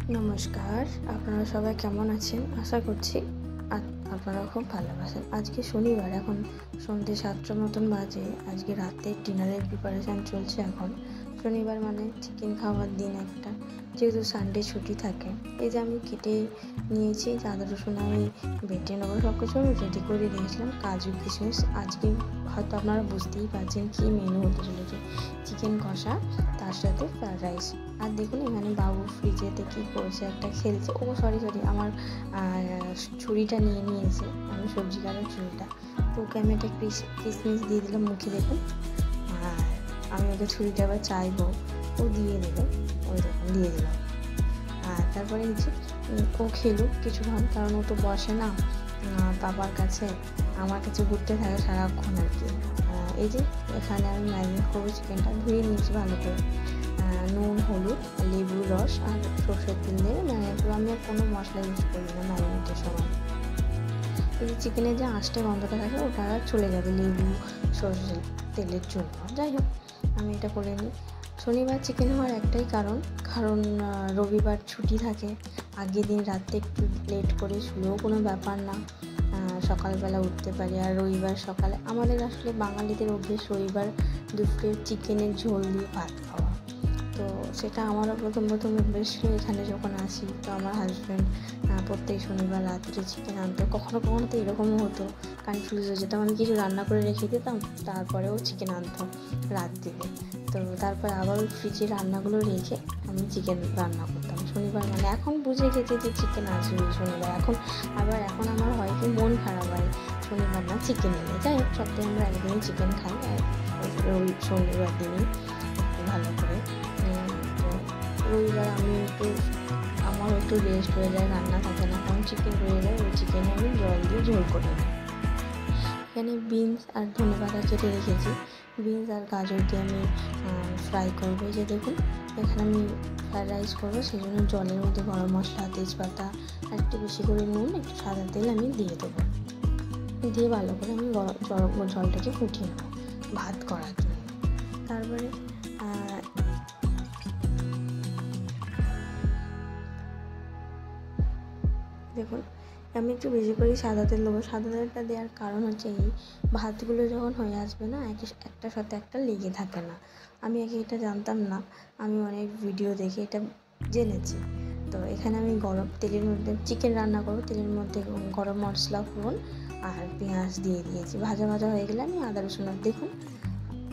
নমস্কার, আপনারা সবাই কেমন আছেন? আশা করছি আপনারা খুব ভালো আছেন। আজকে শনিবার, এখন সন্ধ্যে ৭টার মতন বাজে। আজকে রাতের ডিনারের প্রিপারেশান চলছে। এখন শনিবার মানে চিকেন খাওয়ার দিন একটা, যেহেতু সানডে ছুটি থাকে। এই যে আমি কেটে নিয়েছি আদা রসুন, আমি বেটে নেবো, সব কিছু আমি রেডি করে দিয়েছিলাম, কাজু কিশমিশ। আজকে হয়তো আপনারা বুঝতেই পারছেন কী মেনু হতে চলেছে, চিকেন কষা, তার সাথে ফ্রায়েড রাইস। আর দেখুন এখানে বাবু ফ্রিজেতে কী করছে, একটা খেলছে। ও সরি আমার ছুরিটা নিয়ে নিয়েছে, আমি সবজি কাটার ছুরিটা। তো ওকে আমি একটা কিশমিশ দিয়ে দিলাম মুখে, দেখুন। আর আমি ওকে ছুরিটা আবার চাইবো, ও দিয়ে দেবে, ওই দেখুন দিয়ে দিলাম। আর তারপরে হচ্ছে ও খেলুক কিছুক্ষণ, কারণ ও তো বসে না বাবার কাছে, আমার কাছে ঘুরতে থাকে সারাক্ষণ আর কি। এই যে এখানে আমি ম্যারিনেট করবো চিকেনটা, ধুয়ে নিয়েছি ভালো করে। নুন, হলুদ, লেবুর রস আর সর্ষের তেল দিয়ে ম্যারিনেট করবো। আমি আর কোনো মশলা ইউজ করি না ম্যারিনেটের সময়। এই যে চিকেনের যে আঁশটা গন্ধটা থাকে ওটা চলে যাবে লেবু সর্ষের তেলের জন্য। যাই হোক, আমি এটা করে নিই। শনিবার চিকেন হওয়ার একটাই কারণ রবিবার ছুটি থাকে। আগের দিন রাতে একটু লেট করে শুলেও কোনো ব্যাপার না, সকালবেলা উঠতে পারি। আর রবিবার সকালে আমাদের আসলে বাঙালিদের অভ্যেস রবিবার দুপুরে চিকেনের ঝোল দিয়ে ভাত খাওয়া। তো সেটা আমারও প্রথম অভ্যেস ছিল। এখানে যখন আসি তো আমার হাজব্যান্ড প্রত্যেক শনিবার রাত্রে চিকেন আনতো। কখনো তো এরকমও হতো, কনফিউজ হয়ে যেতাম, আমি কিছু রান্না করে রেখে দিতাম, তারপরেও চিকেন আনতো রাত দিকে। তো তারপরে আবার ওই ফ্রিজে রান্নাগুলো রেখে আমি চিকেন রান্না করতাম শনিবার। মানে এখন বুঝে গেছি যে চিকেন আসবে শনিবার। এখন আমার হয় কি, মন খারাপ হয় শনিবার না চিকেন এলে। যাই হোক, সপ্তাহে আমরা একদিনই চিকেন খাই, ওই শনিবার দিনই একটু ভালো করে। রবিবার আমারও একটু রেস্ট হয়ে যায়, রান্না থাকে না, কারণ চিকেন রয়ে যায়। ওই চিকেনে আমি জল দিয়ে ঝোল করে নিই। এখানে বিনস আর ধনেপাতা কেটে রেখেছি। বিনস আর গাজর দিয়ে আমি ফ্রাই করবো। যে দেখুন এখানে আমি ফ্রায়েড রাইস করবো, সেই জন্য জলের মধ্যে গরম মশলা, তেজপাতা আর একটু বেশি করে নুন, একটু সাদা তেল আমি দিয়ে দেবো। দিয়ে ভালো করে আমি জলটাকে ফুটিয়ে নেবো ভাত করার জন্য। তারপরে দেখুন আমি একটু বেশি করেই সাদা তেল দেবো। সাদা তেলটা দেওয়ার কারণ হচ্ছে এই, ভাতগুলো যখন হয়ে আসবে না, একটার সাথে একটা লেগে থাকে না। আমি এটা জানতাম না, আমি অনেক ভিডিও দেখে এটা জেনেছি। তো এখানে আমি গরম তেলের মধ্যে চিকেন রান্না করবো, তেলের মধ্যে গরম মশলা, ফোড়ন আর পেঁয়াজ দিয়ে দিয়েছি। ভাজা হয়ে গেলে আমি আদা রসুন। দেখুন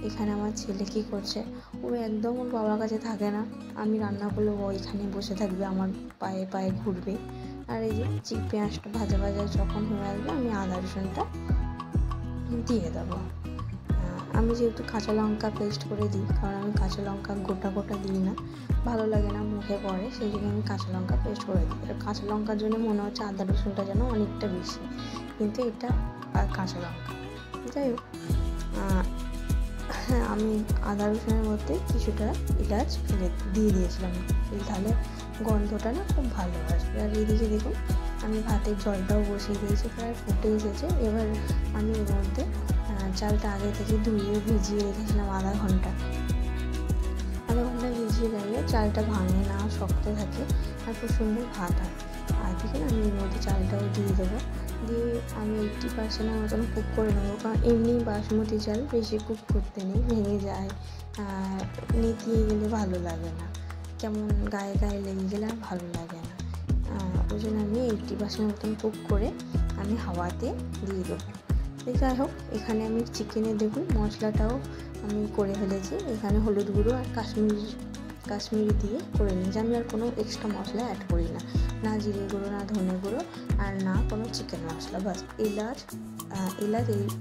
এখানে আমার ছেলে কী করছে, ও একদম ওর বাবার কাছে থাকে না। আমি রান্না করলে ও এখানে বসে থাকবে, আমার পায়ে ঘুরবে। আর এই যে পেঁয়াজটা ভাজা যখন হয়ে আসবে, আমি আদা রসুনটা দিয়ে দেবো। আমি যেহেতু কাঁচা লঙ্কা পেস্ট করে দিই, কারণ আমি কাঁচা লঙ্কা গোটা দিই না, ভালো লাগে না, মুখে পড়ে, সেই জন্য আমি কাঁচা লঙ্কা পেস্ট করে দিই। আর কাঁচা লঙ্কার জন্য মনে হচ্ছে আদা রসুনটা যেন অনেকটা বেশি, কিন্তু এটা কাঁচা লঙ্কা। যাই হোক, হ্যাঁ, আমি আদা রসুনের মধ্যে কিছুটা এলাচ দিয়ে দিয়েছিলাম, তাহলে গন্ধটা না খুব ভালো আসবে। আর এদিকে দেখুন আমি ভাতের জলটাও বসিয়ে দিয়েছি, প্রায় ফুটে এসেছে। এবার আমি এর মধ্যে চালটা আগে থেকে ধুয়ে ভিজিয়ে রেখেছিলাম আধা ঘন্টা ভিজিয়ে রাখলে চালটা ভাঙে না, শক্ত থাকে আর খুব সুন্দর ভাত হয়। আর দেখুন আমি এর মধ্যে চালটাও দিয়ে দেবো, দিয়ে আমি 80% মতন কুক করে নেবো। কারণ এমনি বাসমতি চাল বেশি কুক করতে নেই, ভেঙে যায়, নেতিয়ে গেলে ভালো লাগে না, কেমন গায়ে লেগে গেলে আর ভালো লাগে না। ওই জন্য আমি 80% মতন কুক করে আমি হাওয়াতে দিয়ে দেবো। যাই হোক, এখানে আমি চিকেনে দেখুন মশলাটাও আমি করে ফেলেছি। এখানে হলুদ গুঁড়ো আর কাশ্মীরি দিয়ে করে নিয়েছি। আমি আর কোনো এক্সট্রা মশলা অ্যাড করি না জিরে গুঁড়ো, না ধনে গুঁড়ো, আর না কোনো চিকেন মশলা। বাস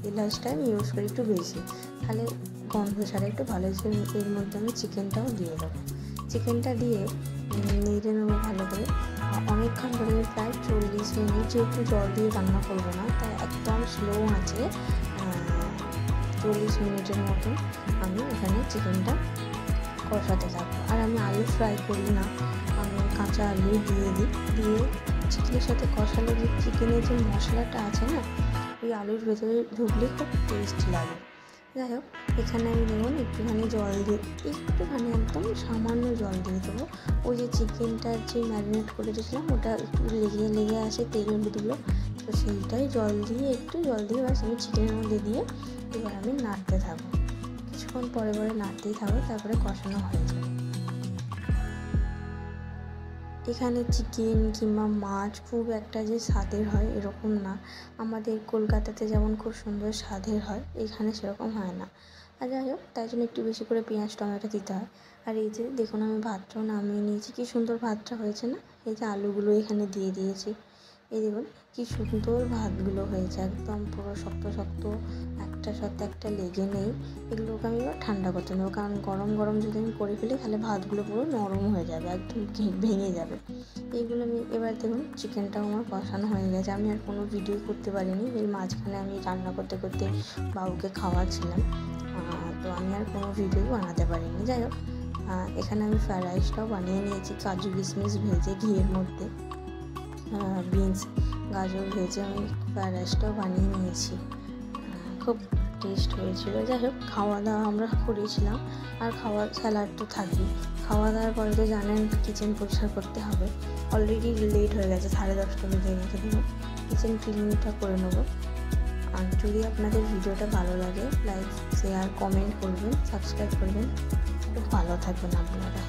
এলাচটা আমি ইউজ করি একটু বেশি, তাহলে গন্ধ ছাড়া একটু ভালো হয়েছে। এর মধ্যে আমি চিকেনটাও দিয়ে দেবো। চিকেনটা দিয়ে নেড়ে নেবো ভালো করে। অনেকক্ষণ ধরে, প্রায় 40 মিনিট, যেহেতু জল দিয়ে রান্না করবো না, তাই একদম স্লো আঁচে 40 মিনিটের মতন আমি এখানে চিকেনটা কষাতে থাকবো। আর আমি আলু ফ্রাই করি না, আমি কাঁচা আলু দিয়ে চিকেনের সাথে কষালে যে চিকেনের যে মশলাটা আছে না, ওই আলুর ভেতরে ঢুকলে খুব টেস্ট লাগে। যাই হোক, এখানে আমি দেখুন একটুখানি জল দিয়ে, একটুখানি একদম সামান্য জল দিয়ে দেবো। ওই যে চিকেনটা যে ম্যারিনেট করে রেখেছিলাম ওটা একটু লেগে আসে তেলগুলো, তো সেইটাই একটু জল দিয়ে বাস আমি চিকেনের মধ্যে দিয়ে এবার আমি নাড়তে থাকবো। কিছুক্ষণ পরে নাড়তেই থাকবো, তারপরে কষানো হয়ে যাবে। এখানে চিকেন কিংবা মাছ খুব একটা যে স্বাদের হয় এরকম না। আমাদের কলকাতাতে যেমন খুব সুন্দর স্বাদের হয়, এখানে সেরকম হয় না। আর যাই হোক, তাই জন্য একটু বেশি করে পেঁয়াজ টমেটো দিতে হয়। আর এই যে দেখুন আমি ভাতটাও নামিয়ে নিয়েছি, কী সুন্দর ভাতটা হয়েছে না? এই যে আলুগুলো এখানে দিয়ে দিয়েছি, এই দেখুন কী সুন্দর ভাতগুলো হয়েছে, একদম পুরো শক্ত শক্ত, একটার সাথে একটা লেগে নেই। এগুলোকে আমি এবার ঠান্ডা করতে নেবো, কারণ গরম গরম যদি আমি করে ফেলি তাহলে ভাতগুলো পুরো নরম হয়ে যাবে, একদম ভেঙে যাবে। এইগুলো আমি এবার দেখুন চিকেনটাও আমার কষানো হয়ে গেছে। আমি আর কোনো ভিডিও করতে পারিনি, এর মাঝখানে আমি রান্না করতে করতে বাবুকে খাওয়াচ্ছিলাম, তো আমি আর কোনো ভিডিও বানাতে পারিনি। যাই হোক, এখানে আমি ফ্রায়েড রাইসটাও বানিয়ে নিয়েছি, কাজু কিশমিশ ভেজে ঘিয়ের মধ্যে, বিনস গাজর ভেজে আমি ফ্রায়েড রাইসটাও বানিয়ে নিয়েছি, খুব টেস্ট হয়েছিল। যাই হোক, খাওয়া দাওয়া আমরা করেছিলাম, আর স্যালাড তো থাকবেই। খাওয়া দাওয়ার পরে তো জানেন কিচেন পরিষ্কার করতে হবে, অলরেডি লেট হয়ে গেছে, 10:30 বেজে গেছে, দেখুন কিচেন ক্লিনটা করে নেবো। আর যদি আপনাদের ভিডিওটা ভালো লাগে লাইক শেয়ার কমেন্ট করবেন, সাবস্ক্রাইব করবেন, খুব ভালো থাকবেন আপনারা।